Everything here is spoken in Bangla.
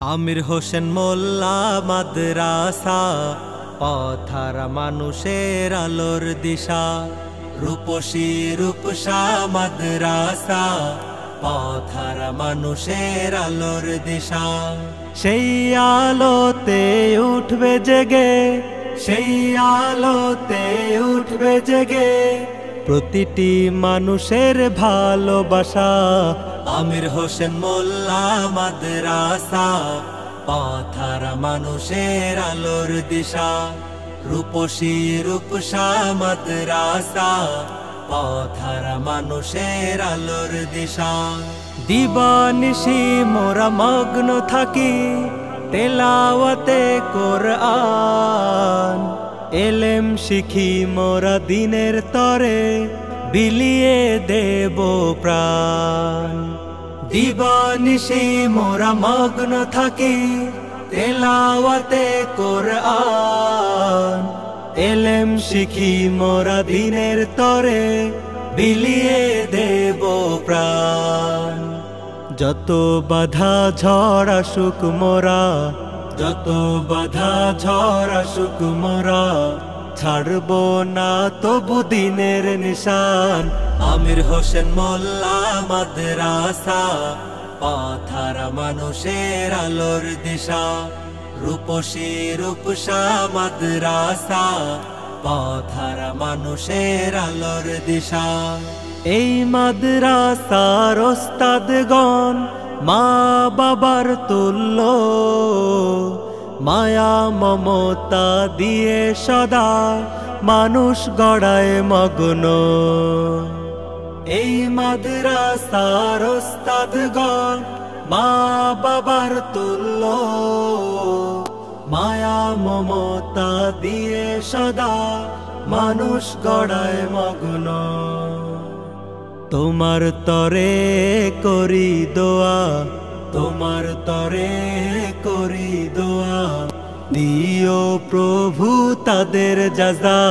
আমির হোসেন মোল্লা মাদ্রাসা, পথহারা মানুষের আলোর দিশা। রূপসী রূপসা মাদ্রাসা, পথহারা মানুষের আলোর দিশা। সেই আলোতে উঠবে জেগে, সেই আলোতে উঠবে জেগে প্রতিটি মানুষের ভালোবাসা। আমির হোসেন মোল্লা মাদ্রাসা, পথহারা মানুষের আলোর দিশা। রূপসী রূপসা মাদ্রাসা, পথহারা মানুষের আলোর দিশা। দিবানিশি মোরা মগ্ন থাকি তেলাওয়াতে কোরআন, এলেম শিখি মোরা দিনের তরে বিলিয়ে দেব প্রাণ। দিবানিশি মোরা মগ্ন থাকি তেলাওয়াতে কোরআন, এলেম শিখি মোরা দিনের তরে বিলিয়ে দেব প্রাণ। যত বাধা ঝড় আসুক মোরা, যত বাধা ঝড় আসুক মোরা ছাড়ব না তবু দিনের নিশান। আমির হোসেন মোল্লা মাদ্রাসা, পথহারা মানুষের আলোর দিশা। রূপসী রূপসা মাদ্রাসা, পথহারা মানুষের আলোর দিশা। এই মাদ্রাসার ওস্তাদগণ মা বাবার তুল্য, মায়া মমতা দিয়ে সদা মানুষ গড়ায় মগ্ন। এই মাদ্রাসার ওস্তাদগণ মা বাবার তুল্য, মায়া মমতা দিয়ে সদা মানুষ গড়ায় মগ্ন। তোমার তরে করি দোয়া, তোমার তরে করি দোয়া, দিও প্রভু তাদের জাযা।